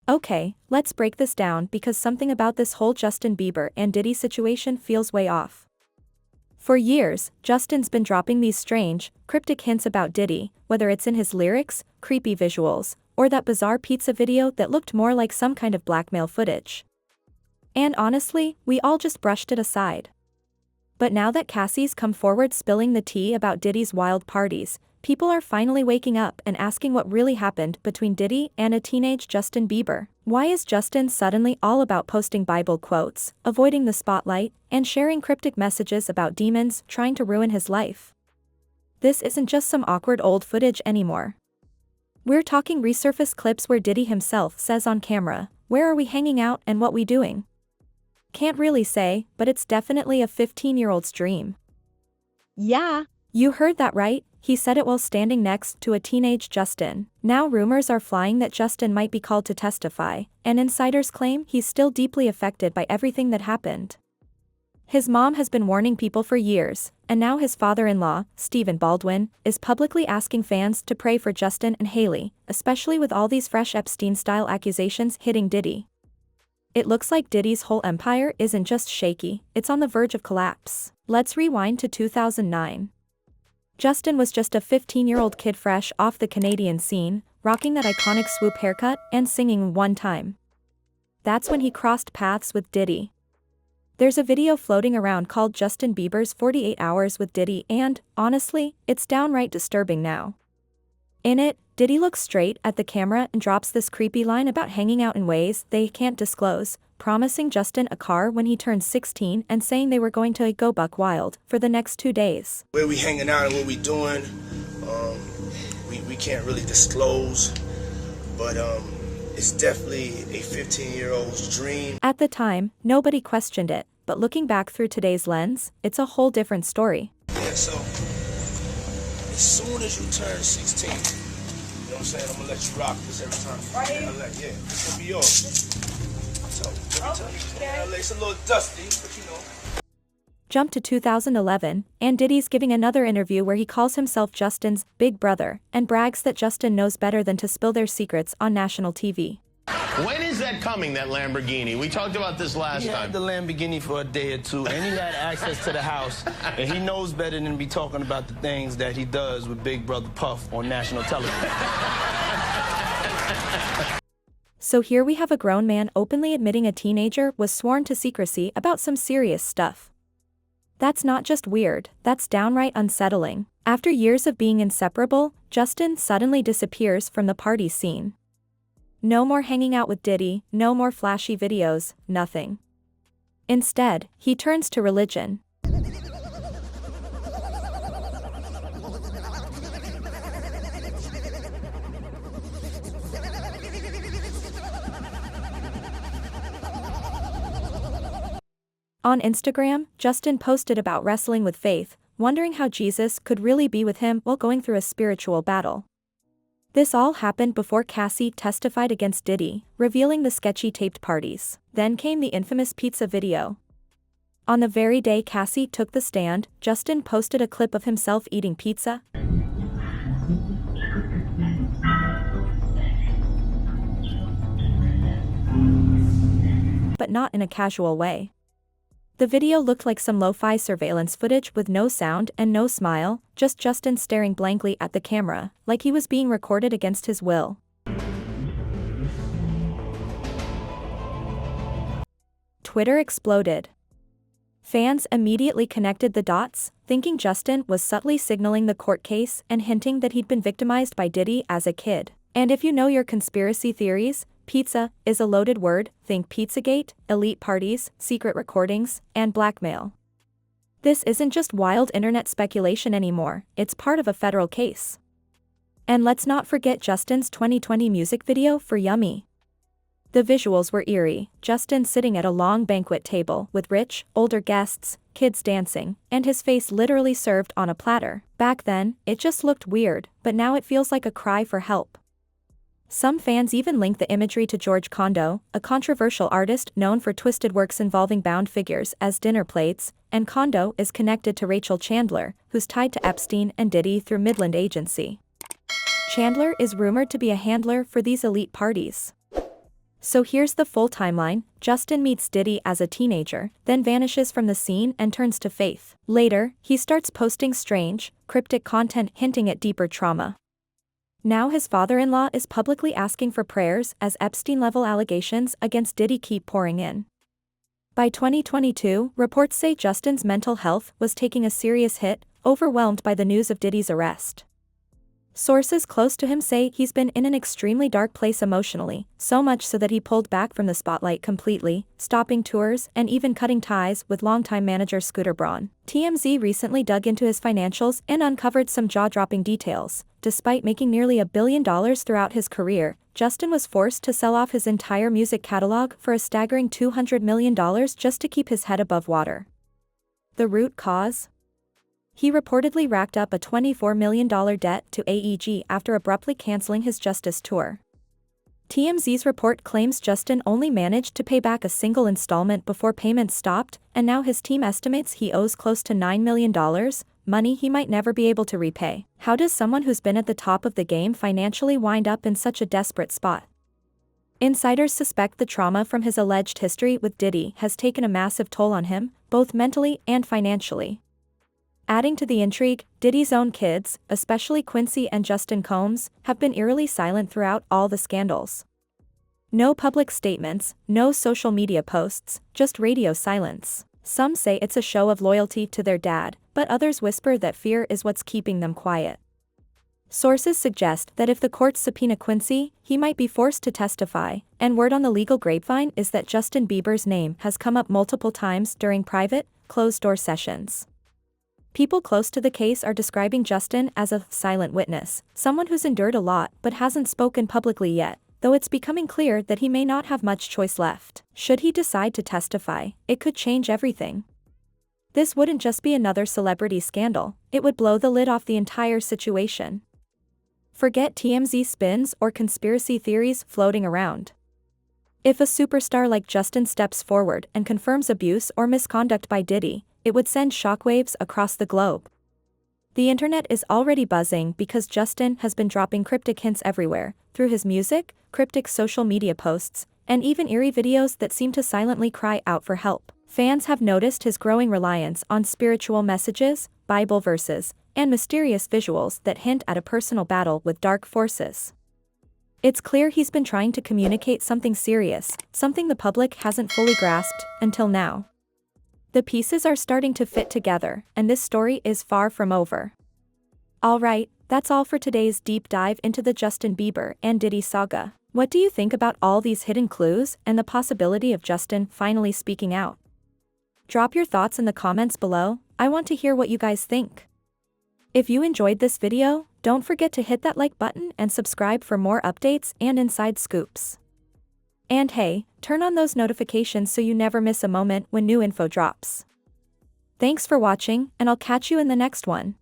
Okay, let's break this down because something about this whole Justin Bieber and Diddy situation feels way off. For years, Justin's been dropping these strange, cryptic hints about Diddy, whether it's in his lyrics, creepy visuals, or that bizarre pizza video that looked more like some kind of blackmail footage. And honestly, we all just brushed it aside. But now that Cassie's come forward spilling the tea about Diddy's wild parties, people are finally waking up and asking what really happened between Diddy and a teenage Justin Bieber. Why is Justin suddenly all about posting Bible quotes, avoiding the spotlight, and sharing cryptic messages about demons trying to ruin his life? This isn't just some awkward old footage anymore. We're talking resurfaced clips where Diddy himself says on camera, "Where are we hanging out and what we doing?" Can't really say, but it's definitely a 15-year-old's dream. Yeah. You heard that right, he said it while standing next to a teenage Justin. Now rumors are flying that Justin might be called to testify, and insiders claim he's still deeply affected by everything that happened. His mom has been warning people for years, and now his father-in-law, Stephen Baldwin, is publicly asking fans to pray for Justin and Hailey, especially with all these fresh Epstein-style accusations hitting Diddy. It looks like Diddy's whole empire isn't just shaky, it's on the verge of collapse. Let's rewind to 2009. Justin was just a 15-year-old kid fresh off the Canadian scene, rocking that iconic swoop haircut and singing One Time. That's when he crossed paths with Diddy. There's a video floating around called Justin Bieber's 48 Hours with Diddy and, honestly, it's downright disturbing now. In it, Diddy looks straight at the camera and drops this creepy line about hanging out in ways they can't disclose, promising Justin a car when he turns 16 and saying they were going to go buck wild for the next 2 days. Where we hanging out and what we doing, we can't really disclose, but it's definitely a 15-year-old's dream. At the time, nobody questioned it, but looking back through today's lens, it's a whole different story. Yeah, so as soon as you turn 16, you know what I'm saying, I'm gonna let you rock this every time. Yeah, it's gonna be yours. So, it's a little dusty, but you know. Jump to 2011, and Diddy's giving another interview where he calls himself Justin's big brother and brags that Justin knows better than to spill their secrets on national TV. When is that coming, that Lamborghini? We talked about this last time. He had the Lamborghini for a day or two, and he had access to the house, and he knows better than to be talking about the things that he does with Big Brother Puff on national television. So here we have a grown man openly admitting a teenager was sworn to secrecy about some serious stuff. That's not just weird, that's downright unsettling. After years of being inseparable, Justin suddenly disappears from the party scene. No more hanging out with Diddy, no more flashy videos, nothing. Instead, he turns to religion. On Instagram, Justin posted about wrestling with faith, wondering how Jesus could really be with him while going through a spiritual battle. This all happened before Cassie testified against Diddy, revealing the sketchy taped parties. Then came the infamous pizza video. On the very day Cassie took the stand, Justin posted a clip of himself eating pizza. But not in a casual way. The video looked like some lo-fi surveillance footage with no sound and no smile, just Justin staring blankly at the camera, like he was being recorded against his will. Twitter exploded. Fans immediately connected the dots, thinking Justin was subtly signaling the court case and hinting that he'd been victimized by Diddy as a kid. And if you know your conspiracy theories, pizza is a loaded word, think Pizzagate, elite parties, secret recordings, and blackmail. This isn't just wild internet speculation anymore, it's part of a federal case. And let's not forget Justin's 2020 music video for Yume. The visuals were eerie, Justin sitting at a long banquet table with rich, older guests, kids dancing, and his face literally served on a platter. Back then, it just looked weird, but now it feels like a cry for help. Some fans even link the imagery to George Condo, a controversial artist known for twisted works involving bound figures as dinner plates, and Condo is connected to Rachel Chandler, who's tied to Epstein and Diddy through Midland Agency. Chandler is rumored to be a handler for these elite parties. So here's the full timeline. Justin meets Diddy as a teenager, then vanishes from the scene and turns to faith. Later, he starts posting strange, cryptic content hinting at deeper trauma. Now his father-in-law is publicly asking for prayers as Epstein-level allegations against Diddy keep pouring in. By 2022, reports say Justin's mental health was taking a serious hit, overwhelmed by the news of Diddy's arrest. Sources close to him say he's been in an extremely dark place emotionally, so much so that he pulled back from the spotlight completely, stopping tours and even cutting ties with longtime manager Scooter Braun. TMZ recently dug into his financials and uncovered some jaw-dropping details. Despite making nearly $1 billion throughout his career, Justin was forced to sell off his entire music catalog for a staggering $200 million just to keep his head above water. The root cause? He reportedly racked up a $24 million debt to AEG after abruptly canceling his Justice tour. TMZ's report claims Justin only managed to pay back a single installment before payments stopped, and now his team estimates he owes close to $9 million, money he might never be able to repay. How does someone who's been at the top of the game financially wind up in such a desperate spot? Insiders suspect the trauma from his alleged history with Diddy has taken a massive toll on him, both mentally and financially. Adding to the intrigue, Diddy's own kids, especially Quincy and Justin Combs, have been eerily silent throughout all the scandals. No public statements, no social media posts, just radio silence. Some say it's a show of loyalty to their dad, but others whisper that fear is what's keeping them quiet. Sources suggest that if the courts subpoena Quincy, he might be forced to testify, and word on the legal grapevine is that Justin Bieber's name has come up multiple times during private, closed-door sessions. People close to the case are describing Justin as a silent witness, someone who's endured a lot but hasn't spoken publicly yet, though it's becoming clear that he may not have much choice left. Should he decide to testify, it could change everything. This wouldn't just be another celebrity scandal, it would blow the lid off the entire situation. Forget TMZ spins or conspiracy theories floating around. If a superstar like Justin steps forward and confirms abuse or misconduct by Diddy, it would send shockwaves across the globe. The internet is already buzzing because Justin has been dropping cryptic hints everywhere, through his music, cryptic social media posts, and even eerie videos that seem to silently cry out for help. Fans have noticed his growing reliance on spiritual messages, Bible verses, and mysterious visuals that hint at a personal battle with dark forces. It's clear he's been trying to communicate something serious, something the public hasn't fully grasped until now. The pieces are starting to fit together, and this story is far from over. Alright, that's all for today's deep dive into the Justin Bieber and Diddy saga. What do you think about all these hidden clues and the possibility of Justin finally speaking out? Drop your thoughts in the comments below, I want to hear what you guys think. If you enjoyed this video, don't forget to hit that like button and subscribe for more updates and inside scoops. And hey, turn on those notifications so you never miss a moment when new info drops. Thanks for watching, and I'll catch you in the next one.